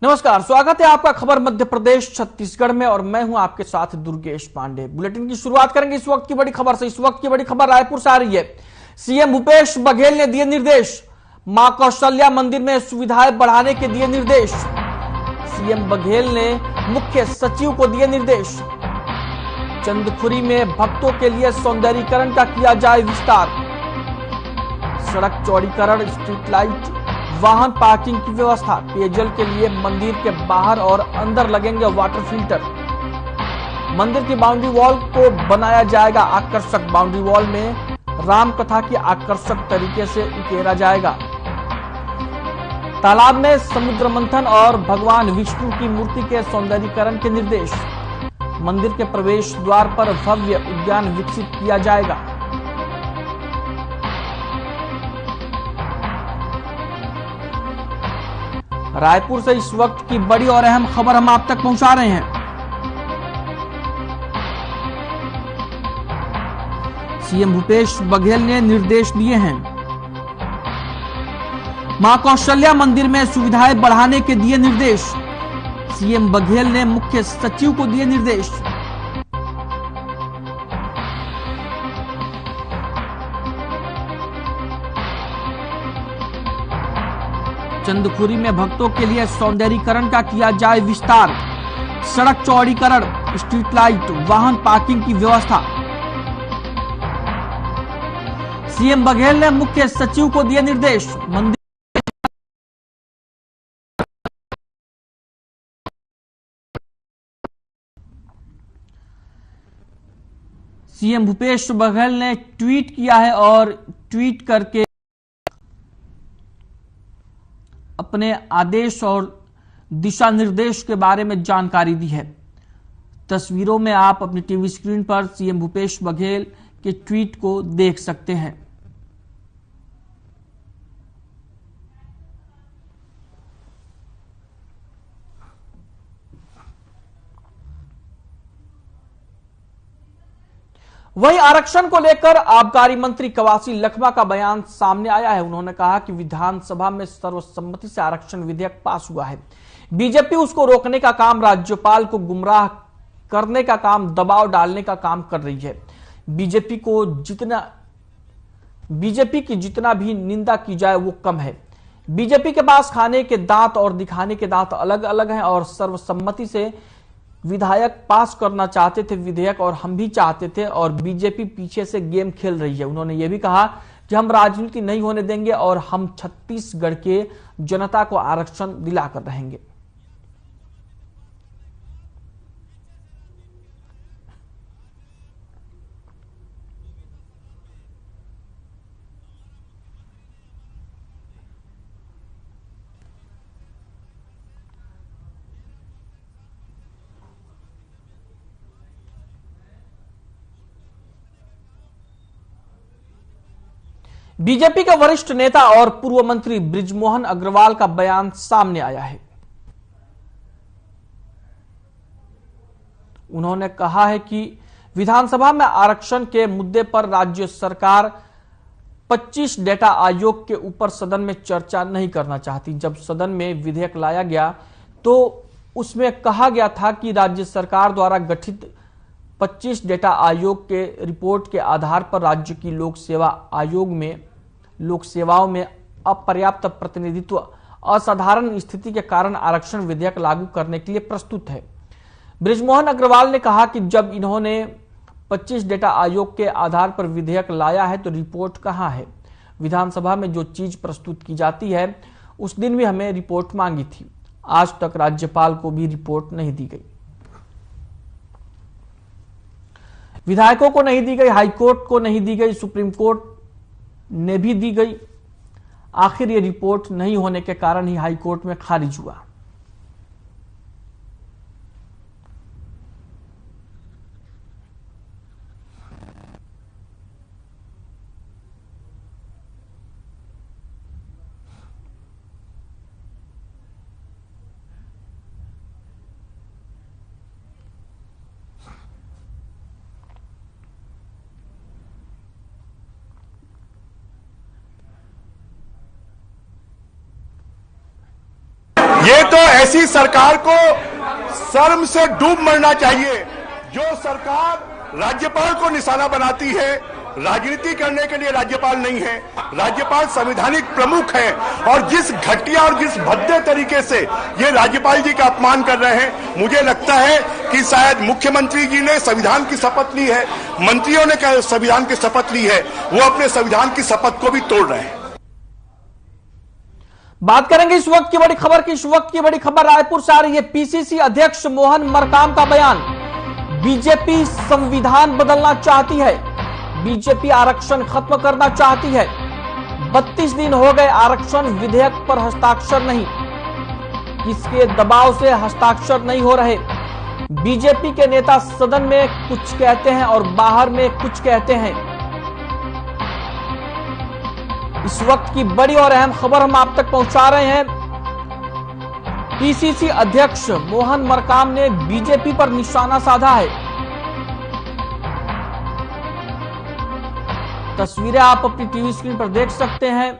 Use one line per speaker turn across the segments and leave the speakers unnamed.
नमस्कार, स्वागत है आपका खबर मध्य प्रदेश छत्तीसगढ़ में और मैं हूं आपके साथ दुर्गेश पांडे। बुलेटिन की शुरुआत करेंगे इस वक्त की बड़ी खबर से। इस वक्त की बड़ी खबर रायपुर से आ रही है। सीएम भूपेश बघेल ने दिए निर्देश, मां कौशल्या मंदिर में सुविधाएं बढ़ाने के दिए निर्देश। सीएम बघेल ने मुख्य सचिव को दिए निर्देश। चंदखुरी में भक्तों के लिए सौंदर्यीकरण का किया जाए विस्तार। सड़क चौड़ीकरण, स्ट्रीट लाइट, वाहन पार्किंग की व्यवस्था। पेयजल के लिए मंदिर के बाहर और अंदर लगेंगे वाटर फिल्टर। मंदिर की बाउंड्री वॉल को बनाया जाएगा आकर्षक। बाउंड्री वॉल में राम कथा की आकर्षक तरीके से उकेरा जाएगा। तालाब में समुद्र मंथन और भगवान विष्णु की मूर्ति के सौंदर्यीकरण के निर्देश। मंदिर के प्रवेश द्वार पर भव्य उद्यान विकसित किया जाएगा। रायपुर से इस वक्त की बड़ी और अहम खबर हम आप तक पहुंचा रहे हैं। सीएम भूपेश बघेल ने निर्देश दिए हैं। मां कौशल्या मंदिर में सुविधाएं बढ़ाने के दिए निर्देश। सीएम बघेल ने मुख्य सचिव को दिए निर्देश। चंदखुरी में भक्तों के लिए सौंदर्यीकरण का किया जाए विस्तार। सड़क चौड़ीकरण, स्ट्रीट लाइट, वाहन पार्किंग की व्यवस्था। सीएम बघेल ने मुख्य सचिव को दिए निर्देश। मंदिर सीएम भूपेश बघेल ने ट्वीट किया है और ट्वीट करके अपने आदेश और दिशा निर्देश के बारे में जानकारी दी है। तस्वीरों में आप अपनी टीवी स्क्रीन पर सीएम भूपेश बघेल के ट्वीट को देख सकते हैं। वहीं आरक्षण को लेकर आबकारी मंत्री कवासी लखमा का बयान सामने आया है। उन्होंने कहा कि विधानसभा में सर्वसम्मति से आरक्षण विधेयक पास हुआ है। बीजेपी उसको रोकने का काम, राज्यपाल को गुमराह करने का काम, दबाव डालने का काम कर रही है। बीजेपी की जितना भी निंदा की जाए वो कम है। बीजेपी के पास खाने के दांत और दिखाने के दांत अलग अलग हैं और सर्वसम्मति से विधायक पास करना चाहते थे विधेयक, और हम भी चाहते थे, और बीजेपी पीछे से गेम खेल रही है। उन्होंने ये भी कहा कि हम राजनीति नहीं होने देंगे और हम छत्तीसगढ़ के जनता को आरक्षण दिलाकर रहेंगे। बीजेपी के वरिष्ठ नेता और पूर्व मंत्री बृजमोहन अग्रवाल का बयान सामने आया है। उन्होंने कहा है कि विधानसभा में आरक्षण के मुद्दे पर राज्य सरकार 25 डेटा आयोग के ऊपर सदन में चर्चा नहीं करना चाहती। जब सदन में विधेयक लाया गया तो उसमें कहा गया था कि राज्य सरकार द्वारा गठित 25 डेटा आयोग के रिपोर्ट के आधार पर राज्य की लोक सेवा आयोग में लोक सेवाओं में अपर्याप्त प्रतिनिधित्व, असाधारण स्थिति के कारण आरक्षण विधेयक लागू करने के लिए प्रस्तुत है। बृजमोहन अग्रवाल ने कहा कि जब इन्होंने 25 डेटा आयोग के आधार पर विधेयक लाया है तो रिपोर्ट कहां है? विधानसभा में जो चीज प्रस्तुत की जाती है उस दिन भी हमें रिपोर्ट मांगी थी। आज तक राज्यपाल को भी रिपोर्ट नहीं दी गई, विधायकों को नहीं दी गई, हाईकोर्ट को नहीं दी गई, सुप्रीम कोर्ट ने भी दी गई। आखिर ये रिपोर्ट नहीं होने के कारण ही हाईकोर्ट में खारिज हुआ।
ये तो ऐसी सरकार को शर्म से डूब मरना चाहिए जो सरकार राज्यपाल को निशाना बनाती है। राजनीति करने के लिए राज्यपाल नहीं है, राज्यपाल संवैधानिक प्रमुख है और जिस घटिया और जिस भद्दे तरीके से ये राज्यपाल जी का अपमान कर रहे हैं, मुझे लगता है कि शायद मुख्यमंत्री जी ने संविधान की शपथ ली है, मंत्रियों ने संविधान की शपथ ली है, वो अपने संविधान की शपथ को भी तोड़ रहे हैं।
बात करेंगे इस वक्त की बड़ी खबर की। इस वक्त की बड़ी खबर रायपुर से आ रही है। पीसीसी अध्यक्ष मोहन मरकाम का बयान, बीजेपी संविधान बदलना चाहती है, बीजेपी आरक्षण खत्म करना चाहती है। 32 दिन हो गए आरक्षण विधेयक पर हस्ताक्षर नहीं, किसके दबाव से हस्ताक्षर नहीं हो रहे। बीजेपी के नेता सदन में कुछ कहते हैं और बाहर में कुछ कहते हैं। इस वक्त की बड़ी और अहम खबर हम आप तक पहुंचा रहे हैं। पीसीसी अध्यक्ष मोहन मरकाम ने बीजेपी पर निशाना साधा है। तस्वीरें आप अपनी टीवी स्क्रीन पर देख सकते हैं।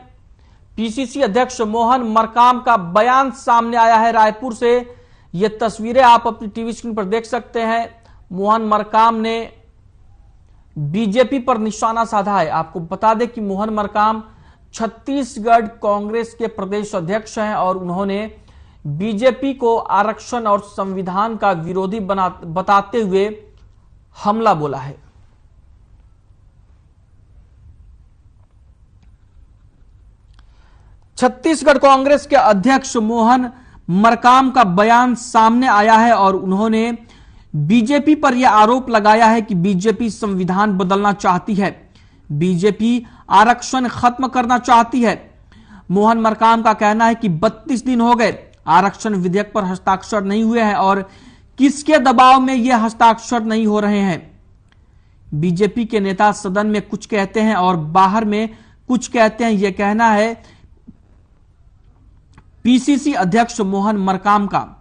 पीसीसी अध्यक्ष मोहन मरकाम का बयान सामने आया है रायपुर से। ये तस्वीरें आप अपनी टीवी स्क्रीन पर देख सकते हैं। मोहन मरकाम ने बीजेपी पर निशाना साधा है। आपको बता दें कि मोहन मरकाम छत्तीसगढ़ कांग्रेस के प्रदेश अध्यक्ष हैं और उन्होंने बीजेपी को आरक्षण और संविधान का विरोधी बताते हुए हमला बोला है। छत्तीसगढ़ कांग्रेस के अध्यक्ष मोहन मरकाम का बयान सामने आया है और उन्होंने बीजेपी पर यह आरोप लगाया है कि बीजेपी संविधान बदलना चाहती है, बीजेपी आरक्षण खत्म करना चाहती है। मोहन मरकाम का कहना है कि 32 दिन हो गए आरक्षण विधेयक पर हस्ताक्षर नहीं हुए हैं और किसके दबाव में यह हस्ताक्षर नहीं हो रहे हैं। बीजेपी के नेता सदन में कुछ कहते हैं और बाहर में कुछ कहते हैं, यह कहना है पीसीसी अध्यक्ष मोहन मरकाम का।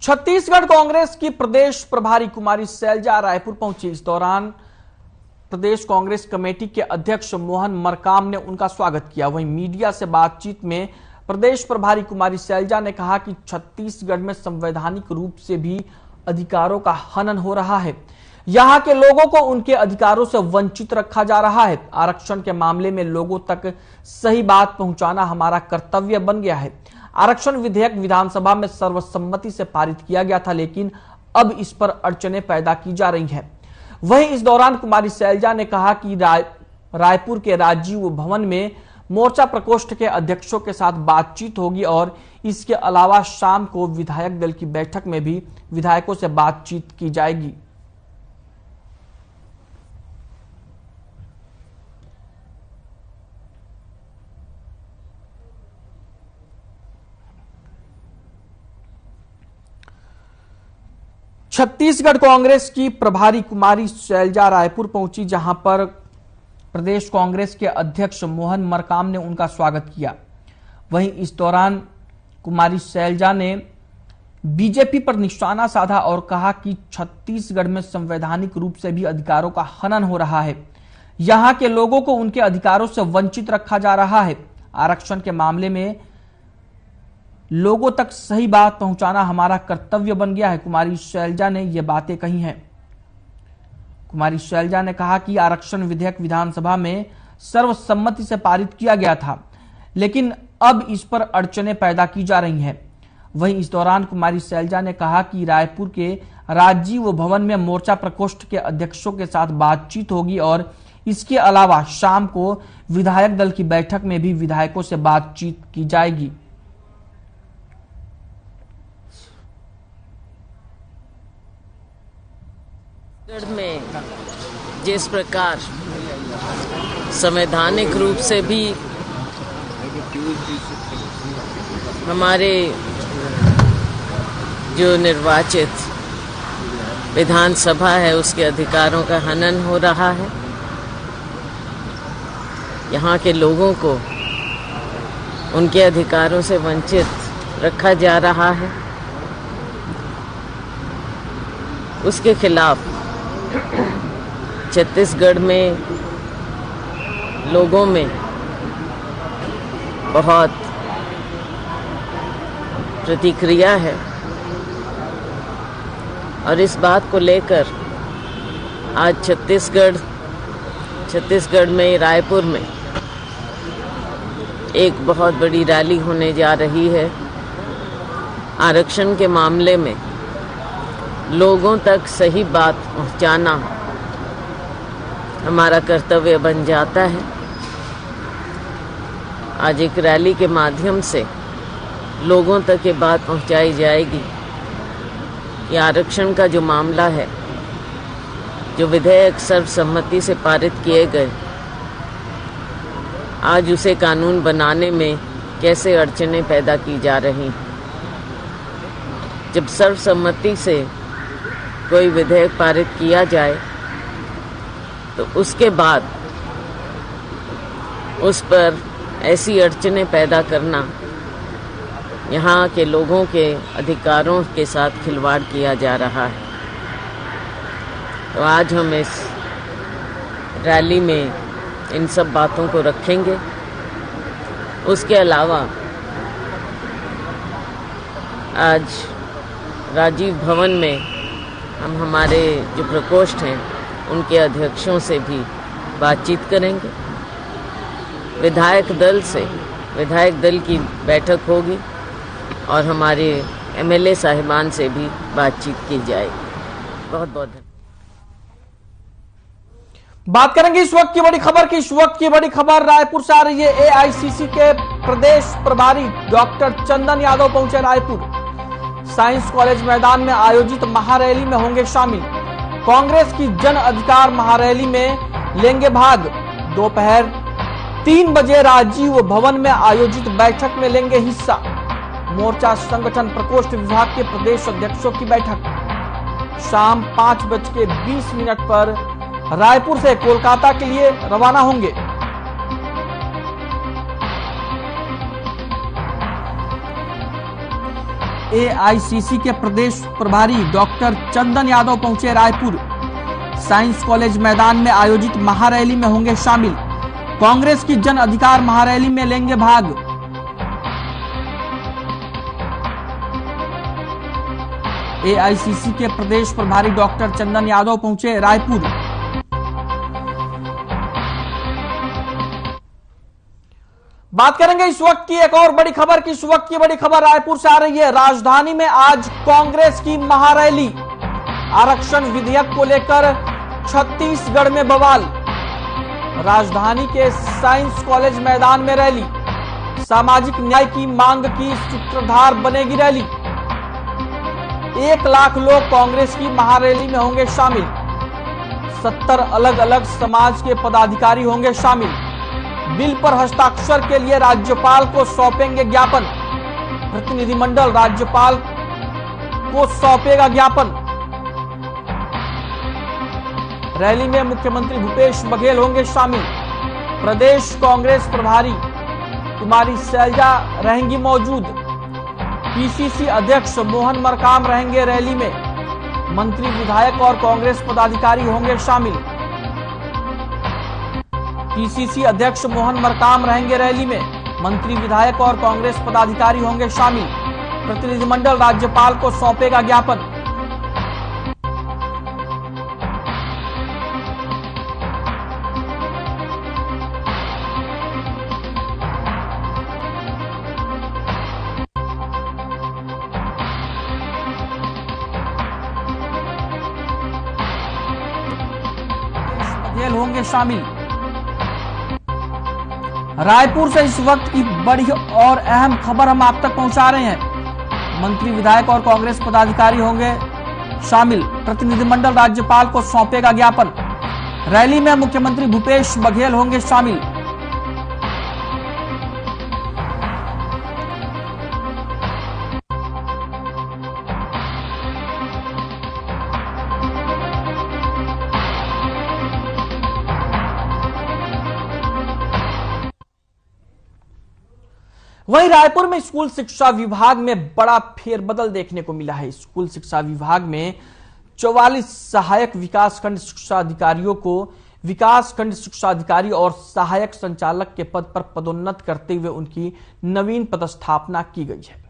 छत्तीसगढ़ कांग्रेस की प्रदेश प्रभारी कुमारी शैलजा रायपुर पहुंची। इस दौरान प्रदेश कांग्रेस कमेटी के अध्यक्ष मोहन मरकाम ने उनका स्वागत किया। वहीं मीडिया से बातचीत में प्रदेश प्रभारी कुमारी शैलजा ने कहा कि छत्तीसगढ़ में संवैधानिक रूप से भी अधिकारों का हनन हो रहा है, यहां के लोगों को उनके अधिकारों से वंचित रखा जा रहा है। आरक्षण के मामले में लोगों तक सही बात पहुंचाना हमारा कर्तव्य बन गया है। आरक्षण विधेयक विधानसभा में सर्वसम्मति से पारित किया गया था, लेकिन अब इस पर अड़चनें पैदा की जा रही हैं। वहीं इस दौरान कुमारी शैलजा ने कहा कि रायपुर के राजीव भवन में मोर्चा प्रकोष्ठ के अध्यक्षों के साथ बातचीत होगी और इसके अलावा शाम को विधायक दल की बैठक में भी विधायकों से बातचीत की जाएगी। छत्तीसगढ़ कांग्रेस की प्रभारी कुमारी शैलजा रायपुर पहुंची, जहां पर प्रदेश कांग्रेस के अध्यक्ष मोहन मरकाम ने उनका स्वागत किया। वहीं इस दौरान कुमारी शैलजा ने बीजेपी पर निशाना साधा और कहा कि छत्तीसगढ़ में संवैधानिक रूप से भी अधिकारों का हनन हो रहा है, यहां के लोगों को उनके अधिकारों से वंचित रखा जा रहा है। आरक्षण के मामले में लोगों तक सही बात पहुंचाना हमारा कर्तव्य बन गया है। कुमारी शैलजा ने यह बातें कही हैं। कुमारी शैलजा ने कहा कि आरक्षण विधेयक विधानसभा में सर्वसम्मति से पारित किया गया था, लेकिन अब इस पर अड़चनें पैदा की जा रही हैं। वहीं इस दौरान कुमारी शैलजा ने कहा कि रायपुर के राजीव भवन में मोर्चा प्रकोष्ठ के अध्यक्षों के साथ बातचीत होगी और इसके अलावा शाम को विधायक दल की बैठक में भी विधायकों से बातचीत की जाएगी।
में जिस प्रकार संवैधानिक रूप से भी हमारे जो निर्वाचित विधानसभा है उसके अधिकारों का हनन हो रहा है, यहाँ के लोगों को उनके अधिकारों से वंचित रखा जा रहा है, उसके खिलाफ छत्तीसगढ़ में लोगों में बहुत प्रतिक्रिया है और इस बात को लेकर आज छत्तीसगढ़ में रायपुर में एक बहुत बड़ी रैली होने जा रही है। आरक्षण के मामले में लोगों तक सही बात पहुंचाना हमारा कर्तव्य बन जाता है। आज एक रैली के माध्यम से लोगों तक ये बात पहुंचाई जाएगी कि आरक्षण का जो मामला है, जो विधेयक सर्वसम्मति से पारित किए गए, आज उसे कानून बनाने में कैसे अड़चनें पैदा की जा रही। जब सर्वसम्मति से कोई विधेयक पारित किया जाए तो उसके बाद उस पर ऐसी अड़चनें पैदा करना, यहाँ के लोगों के अधिकारों के साथ खिलवाड़ किया जा रहा है। तो आज हम इस रैली में इन सब बातों को रखेंगे। उसके अलावा आज राजीव भवन में हम हमारे जो प्रकोष्ठ हैं उनके अध्यक्षों से भी बातचीत करेंगे। विधायक दल की बैठक होगी और हमारे एमएलए साहिबान से भी बातचीत की जाएगी। बहुत बहुत धन्यवाद।
बात करेंगे इस वक्त की बड़ी खबर की। इस वक्त की बड़ी खबर रायपुर से आ रही है। एआईसीसी के प्रदेश प्रभारी डॉक्टर चंदन यादव पहुंचे रायपुर। साइंस कॉलेज मैदान में आयोजित महारैली में होंगे शामिल। कांग्रेस की जन अधिकार महारैली में लेंगे भाग। दोपहर 3 बजे राजीव भवन में आयोजित बैठक में लेंगे हिस्सा। मोर्चा संगठन प्रकोष्ठ विभाग के प्रदेश अध्यक्षों की बैठक शाम 5:20 पर रायपुर से कोलकाता के लिए रवाना होंगे। एआईसीसी के प्रदेश प्रभारी डॉक्टर चंदन यादव पहुंचे रायपुर। साइंस कॉलेज मैदान में आयोजित महारैली में होंगे शामिल। कांग्रेस की जन अधिकार महारैली में लेंगे भाग। एआईसीसी के प्रदेश प्रभारी डॉक्टर चंदन यादव पहुंचे रायपुर। बात करेंगे इस वक्त की एक और बड़ी खबर की। इस वक्त की बड़ी खबर रायपुर से आ रही है। राजधानी में आज कांग्रेस की महारैली। आरक्षण विधेयक को लेकर छत्तीसगढ़ में बवाल। राजधानी के साइंस कॉलेज मैदान में रैली। सामाजिक न्याय की मांग की सूत्रधार बनेगी रैली। 1 लाख लोग कांग्रेस की महारैली में होंगे शामिल। 70 अलग अलग समाज के पदाधिकारी होंगे शामिल। बिल पर हस्ताक्षर के लिए राज्यपाल को सौंपेंगे ज्ञापन। प्रतिनिधिमंडल राज्यपाल को सौंपेगा ज्ञापन। रैली में मुख्यमंत्री भूपेश बघेल होंगे शामिल। प्रदेश कांग्रेस प्रभारी कुमारी शैलजा रहेंगी मौजूद। पीसीसी अध्यक्ष मोहन मरकाम रहेंगे रैली में। मंत्री विधायक और कांग्रेस पदाधिकारी होंगे शामिल। पीसीसी अध्यक्ष मोहन मरकाम रहेंगे रैली में। मंत्री विधायक और कांग्रेस पदाधिकारी होंगे शामिल। प्रतिनिधिमंडल राज्यपाल को सौंपेगा ज्ञापन। बघेल होंगे शामिल। रायपुर से इस वक्त की बड़ी और अहम खबर हम आप तक पहुंचा रहे हैं। मंत्री विधायक और कांग्रेस पदाधिकारी होंगे शामिल। प्रतिनिधिमंडल राज्यपाल को सौंपेगा ज्ञापन। रैली में मुख्यमंत्री भूपेश बघेल होंगे शामिल। वहीं रायपुर में स्कूल शिक्षा विभाग में बड़ा फेरबदल देखने को मिला है। स्कूल शिक्षा विभाग में 44 सहायक विकासखंड शिक्षा अधिकारियों को विकासखंड शिक्षा अधिकारी और सहायक संचालक के पद पर पदोन्नत करते हुए उनकी नवीन पदस्थापना की गई है।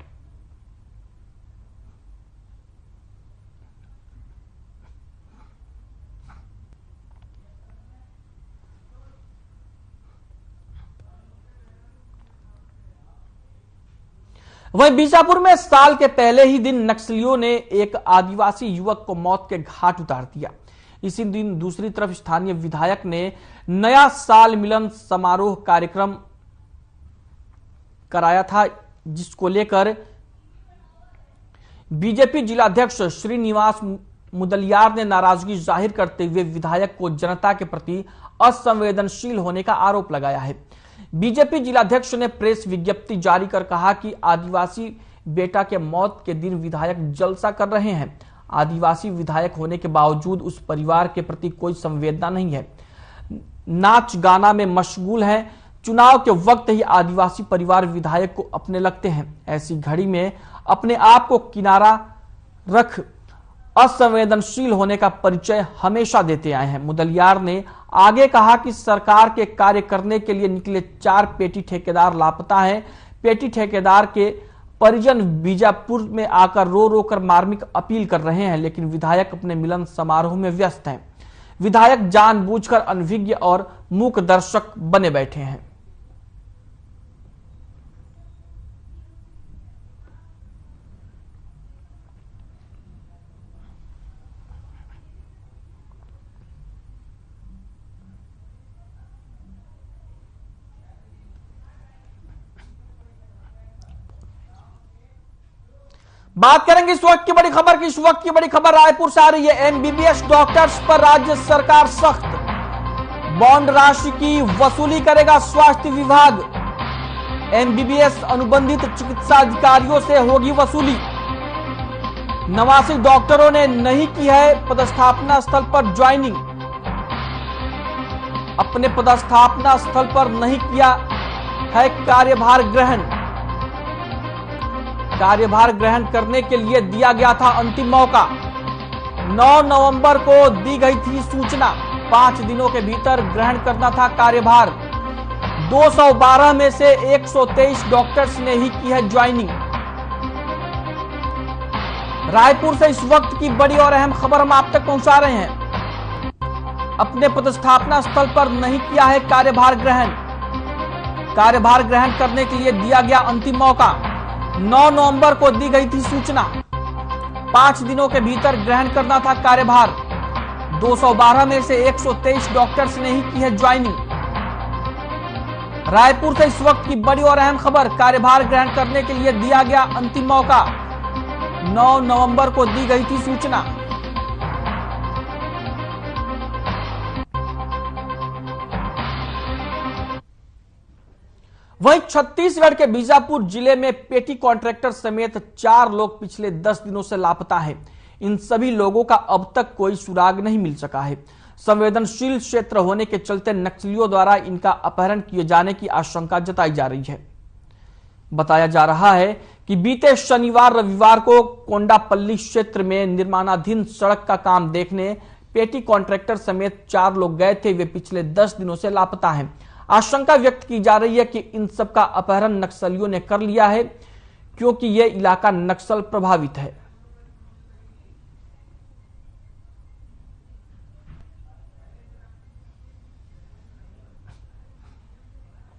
वहीं बीजापुर में साल के पहले ही दिन नक्सलियों ने एक आदिवासी युवक को मौत के घाट उतार दिया। इसी दिन दूसरी तरफ स्थानीय विधायक ने नया साल मिलन समारोह कार्यक्रम कराया था, जिसको लेकर बीजेपी जिलाध्यक्ष श्रीनिवास मुदलियार ने नाराजगी जाहिर करते हुए विधायक को जनता के प्रति असंवेदनशील होने का आरोप लगाया है। बीजेपी जिलाध्यक्ष ने प्रेस विज्ञप्ति जारी कर कहा कि आदिवासी बेटा के मौत के दिन विधायक जलसा कर रहे हैं। आदिवासी विधायक होने के बावजूद उस परिवार के प्रति कोई संवेदना नहीं है, नाच गाना में मशगूल है। चुनाव के वक्त ही आदिवासी परिवार विधायक को अपने लगते हैं। ऐसी घड़ी में अपने आप को किनारा रख असंवेदनशील होने का परिचय हमेशा देते आए हैं। मुदलियार ने आगे कहा कि सरकार के कार्य करने के लिए निकले 4 पेटी ठेकेदार लापता हैं। पेटी ठेकेदार के परिजन बीजापुर में आकर रो रो कर मार्मिक अपील कर रहे हैं, लेकिन विधायक अपने मिलन समारोह में व्यस्त हैं। विधायक जानबूझकर अनभिज्ञ और मूक दर्शक बने बैठे हैं। बात करेंगे इस वक्त की बड़ी खबर की। इस वक्त की बड़ी खबर रायपुर से आ रही है। एमबीबीएस डॉक्टर्स पर राज्य सरकार सख्त, बॉन्ड राशि की वसूली करेगा स्वास्थ्य विभाग। एमबीबीएस अनुबंधित चिकित्सा अधिकारियों से होगी वसूली। 89 डॉक्टरों ने नहीं की है पदस्थापना स्थल पर ज्वाइनिंग। अपने पदस्थापना स्थल पर नहीं किया है कार्यभार ग्रहण। कार्यभार ग्रहण करने के लिए दिया गया था अंतिम मौका। 9 नवंबर को दी गई थी सूचना। 5 दिनों के भीतर ग्रहण करना था कार्यभार। 212 में से 123 डॉक्टर्स ने ही की है ज्वाइनिंग। रायपुर से इस वक्त की बड़ी और अहम खबर हम आप तक पहुंचा रहे हैं। अपने पदस्थापना स्थल पर नहीं किया है कार्यभार ग्रहण। कार्यभार ग्रहण करने के लिए दिया गया अंतिम मौका। 9 नवंबर को दी गई थी सूचना। 5 दिनों के भीतर ग्रहण करना था कार्यभार। 212 में से 123 डॉक्टर्स ने ही की है ज्वाइनिंग। रायपुर से इस वक्त की बड़ी और अहम खबर। कार्यभार ग्रहण करने के लिए दिया गया अंतिम मौका। 9 नवंबर को दी गई थी सूचना। वहीं छत्तीसगढ़ के बीजापुर जिले में पेटी कॉन्ट्रैक्टर समेत 4 लोग पिछले 10 दिनों से लापता हैं। इन सभी लोगों का अब तक कोई सुराग नहीं मिल सका है। संवेदनशील क्षेत्र होने के चलते नक्सलियों द्वारा इनका अपहरण किए जाने की आशंका जताई जा रही है। बताया जा रहा है कि बीते शनिवार रविवार को कोंडापल्ली क्षेत्र में निर्माणाधीन सड़क का काम देखने पेटी कॉन्ट्रैक्टर समेत 4 लोग गए थे। वे पिछले 10 दिनों से लापता हैं। आशंका व्यक्त की जा रही है कि इन सब का अपहरण नक्सलियों ने कर लिया है, क्योंकि यह इलाका नक्सल प्रभावित है।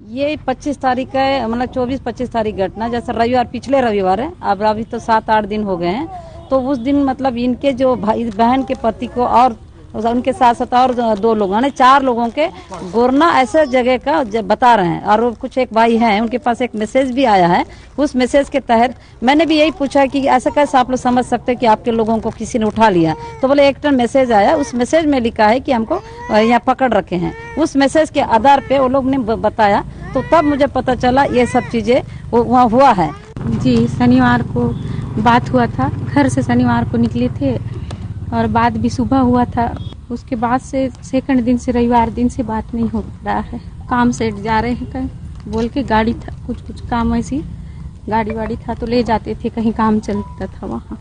ये 25 तारीख है, मतलब 24-25 तारीख घटना। जैसे रविवार, पिछले रविवार है, अब अभी तो 7-8 दिन हो गए हैं। तो उस दिन मतलब इनके जो भाई बहन के पति को और उनके साथ साथ और 2 लोग, यानी 4 लोगों के गोरना ऐसे जगह का बता रहे हैं। और कुछ एक भाई हैं, उनके पास एक मैसेज भी आया है। उस मैसेज के तहत मैंने भी यही पूछा कि ऐसा कैसे आप लोग समझ सकते हैं कि आपके लोगों को किसी ने उठा लिया। तो बोले एक मैसेज आया, उस मैसेज में लिखा है कि हमको यहाँ पकड़ रखे हैं। उस मैसेज के आधार पे वो लोग ने बताया, तो तब मुझे पता चला ये सब चीजें वहाँ हुआ है।
जी, शनिवार को बात हुआ था। घर से शनिवार को निकले थे और बात भी सुबह हुआ था। उसके बाद से सेकंड दिन से रविवार दिन से बात नहीं हो रहा है। काम से जा रहे हैं कहीं बोल के गाड़ी था कुछ कुछ काम ऐसी गाड़ी वाड़ी था तो ले जाते थे, कहीं काम चलता था वहाँ।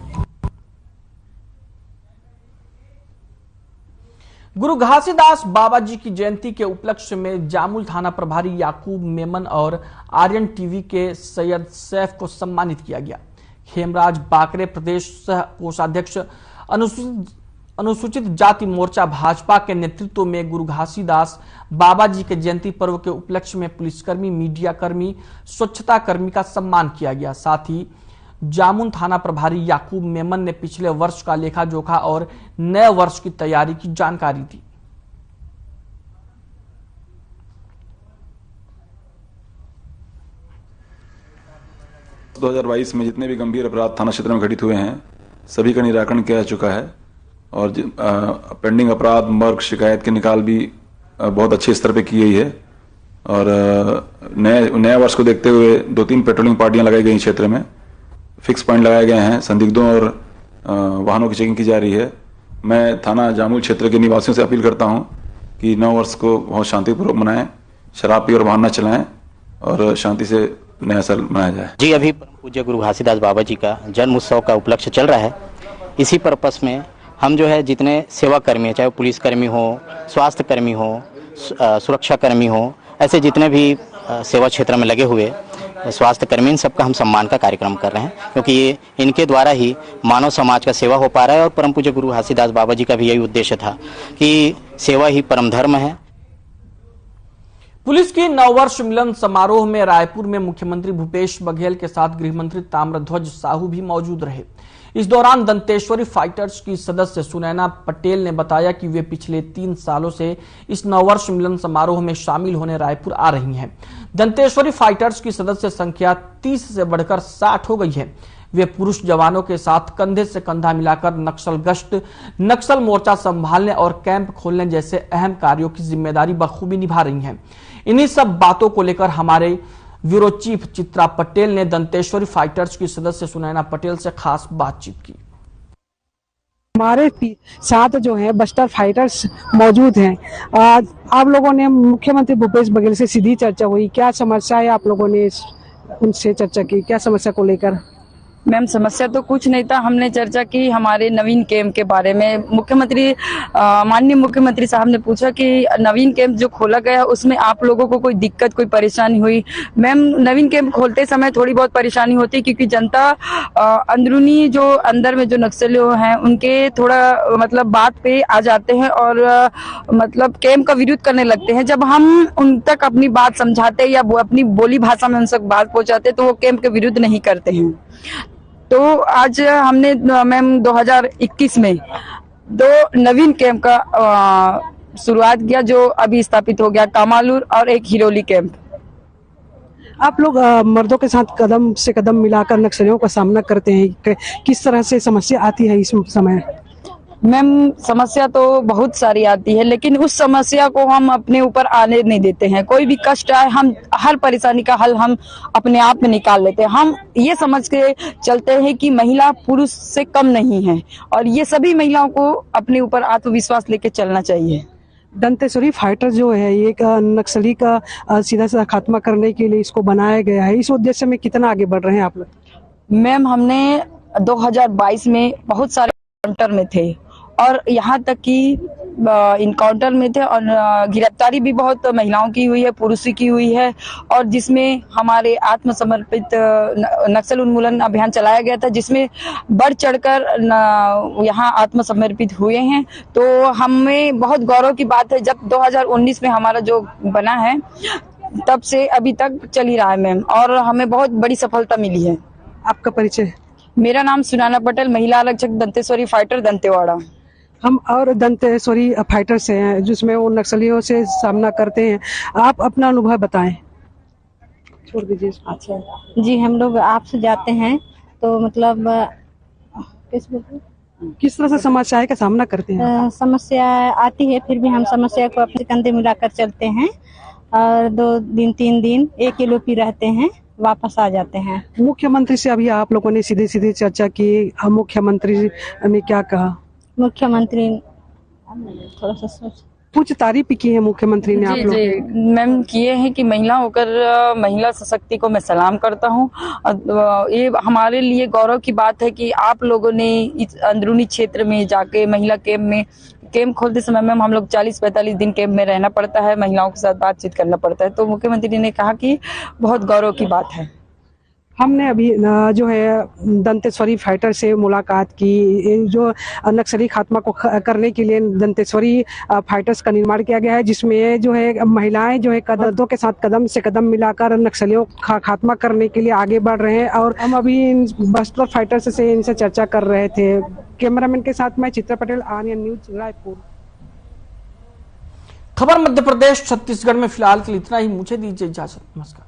गुरु घासीदास बाबा जी की जयंती के उपलक्ष्य में जामुल थाना प्रभारी याकूब मेमन और आर्यन टीवी के सैयद सैफ को सम्मानित किया गया। हेमराज बाकरे प्रदेश सह कोषाध्यक्ष अनुसूचित जाति मोर्चा भाजपा के नेतृत्व में गुरु घासीदास बाबा जी के जयंती पर्व के उपलक्ष्य में पुलिसकर्मी, मीडिया कर्मी, स्वच्छता कर्मी का सम्मान किया गया। साथ ही जामुन थाना प्रभारी याकूब मेमन ने पिछले वर्ष का लेखा जोखा और नए वर्ष की तैयारी की जानकारी दी।
तो 2022 में जितने भी गंभीर अपराध थाना क्षेत्र में घटित हुए हैं सभी का निराकरण किया जा चुका है और पेंडिंग अपराध मर्ग शिकायत के निकाल भी बहुत अच्छे स्तर पे की गई है। और नए वर्ष को देखते हुए 2-3 पेट्रोलिंग पार्टियां लगाई गई क्षेत्र में, फिक्स पॉइंट लगाए गए हैं, संदिग्धों और वाहनों की चेकिंग की जा रही है। मैं थाना जामुल क्षेत्र के निवासियों से अपील करता हूं कि नव वर्ष को बहुत शांतिपूर्वक मनाएं, शराब पी और वाहन न चलाएं और शांति से नया साल मनाया जाए।
जी, अभी परम पूज्य गुरु घासीदास बाबा जी का जन्म उत्सव का उपलक्ष्य चल रहा है। इसी पर्पस में हम जो है जितने सेवा कर्मी हैं, चाहे पुलिस कर्मी हो, स्वास्थ्य कर्मी हो, सुरक्षा कर्मी हो, ऐसे जितने भी सेवा क्षेत्र में लगे हुए स्वास्थ्य कर्मी, इन सबका हम सम्मान का कार्यक्रम कर रहे हैं, क्योंकि ये इनके द्वारा ही मानव समाज का सेवा हो पा रहा है। और परम पूज्य गुरु घासीदास बाबा जी का भी यही उद्देश्य था कि सेवा ही परम धर्म है।
पुलिस की नववर्ष मिलन समारोह में रायपुर में मुख्यमंत्री भूपेश बघेल के साथ गृहमंत्री ताम्रध्वज साहू भी मौजूद रहे। इस दौरान दंतेश्वरी फाइटर्स की सदस्य सुनैना पटेल ने बताया कि वे पिछले 3 सालों से इस नववर्ष मिलन समारोह में शामिल होने रायपुर आ रही हैं। दंतेश्वरी फाइटर्स की सदस्य संख्या 30 से बढ़कर 60 हो गई है। वे पुरुष जवानों के साथ कंधे से कंधा मिलाकर नक्सल गश्त, नक्सल मोर्चा संभालने और कैंप खोलने जैसे अहम कार्यों की जिम्मेदारी बखूबी निभा रही हैं। इन्हीं सब बातों को लेकर हमारे ब्यूरो चीफ चित्रा पटेल ने दंतेश्वरी फाइटर्स की सदस्य सुनैना पटेल से खास बातचीत की।
हमारे साथ जो है बस्टर फाइटर्स मौजूद हैं। आप लोगों ने मुख्यमंत्री भूपेश बघेल से सीधी चर्चा हुई, क्या समस्या है, आप लोगों ने उनसे चर्चा की, क्या समस्या को लेकर?
मैम, समस्या तो कुछ नहीं था, हमने चर्चा की हमारे नवीन कैंप के बारे में। माननीय मुख्यमंत्री साहब ने पूछा कि नवीन कैंप जो खोला गया उसमें आप लोगों को कोई दिक्कत, कोई परेशानी हुई? मैम, नवीन कैंप खोलते समय थोड़ी बहुत परेशानी होती, क्योंकि जनता अंदरूनी जो अंदर में जो नक्सली हैं उनके थोड़ा मतलब बात पे आ जाते हैं और मतलब कैंप का विरोध करने लगते हैं। जब हम उन तक अपनी बात समझाते या वो अपनी बोली भाषा में उन तक बात पहुंचाते तो वो कैंप के विरुद्ध नहीं करते हैं। तो आज हमने मैम 2021 में 2 नवीन कैंप का शुरुआत किया, जो अभी स्थापित हो गया, कामालूर और एक हिरोली कैंप।
आप लोग मर्दों के साथ कदम से कदम मिलाकर नक्सलियों का सामना करते हैं, किस तरह से समस्या आती है इस समय?
मैम, समस्या तो बहुत सारी आती है, लेकिन उस समस्या को हम अपने ऊपर आने नहीं देते हैं। कोई भी कष्ट आए, हम हर परेशानी का हल हम अपने आप में निकाल लेते हैं। हम ये समझ के चलते हैं कि महिला पुरुष से कम नहीं है और ये सभी महिलाओं को अपने ऊपर आत्मविश्वास लेके चलना चाहिए।
दंतेश्वरी फाइटर जो है ये नक्सली का सीधा सीधा खात्मा करने के लिए इसको बनाया गया है। इस उद्देश्य में कितना आगे बढ़ रहे हैं आप लोग?
मैम, हमने 2022 में बहुत सारे इनकाउंटर में थे और यहाँ तक कि इनकाउंटर में थे और गिरफ्तारी भी बहुत महिलाओं की हुई है, पुरुषों की हुई है, और जिसमें हमारे आत्मसमर्पित नक्सल उन्मूलन अभियान चलाया गया था, जिसमें बढ़ चढ़कर यहाँ आत्मसमर्पित हुए हैं। तो हमें बहुत गौरव की बात है, जब 2019 में हमारा जो बना है तब से अभी तक चल ही रहा है मैम, और हमें बहुत बड़ी सफलता मिली है।
आपका परिचय?
मेरा नाम सुनैना पटेल, महिला आरक्षक, दंतेश्वरी फाइटर, दंतेवाड़ा।
हम और दंतेश्वरी फाइटर से हैं जिसमें वो नक्सलियों से सामना करते हैं। आप अपना अनुभव बताएं। छोड़ दीजिए।
अच्छा जी, हम लोग आपसे जाते हैं तो मतलब
किस तरह से समस्या का सामना करते हैं?
समस्या आती है, फिर भी हम समस्या को अपने कंधे मिलाकर चलते हैं और 2 दिन 3 दिन एक एलओपी रहते हैं, वापस आ जाते हैं।
मुख्यमंत्री से अभी आप लोगों ने सीधे सीधे चर्चा की, मुख्यमंत्री ने क्या कहा?
मुख्यमंत्री थोड़ा सा सोच
कुछ तारीफ की है मुख्यमंत्री ने आप लोग
जी मैम किए हैं कि महिला होकर महिला सशक्ति को मैं सलाम करता हूँ। ये हमारे लिए गौरव की बात है कि आप लोगों ने इस अंदरूनी क्षेत्र में जाके महिला कैंप खोलते समय में हम लोग 40-45 दिन कैंप में रहना पड़ता है, महिलाओं के साथ बातचीत करना पड़ता है। तो मुख्यमंत्री ने कहा कि बहुत गौरव की बात है।
हमने अभी जो है दंतेश्वरी फाइटर से मुलाकात की। जो नक्सली खात्मा को करने के लिए दंतेश्वरी फाइटर्स का निर्माण किया गया है, जिसमें जो है महिलाएं जो है कदमों के साथ कदम से कदम मिलाकर नक्सलियों का खात्मा करने के लिए आगे बढ़ रहे हैं। और हम अभी बस्टर फाइटर्स से इनसे चर्चा कर रहे थे। कैमरामैन के साथ मैं चित्रा पटेल, आनंद न्यूज, रायपुर।
खबर मध्य प्रदेश छत्तीसगढ़ में फिलहाल के लिए इतना ही। मुझे दीजिए इजाजत। नमस्कार।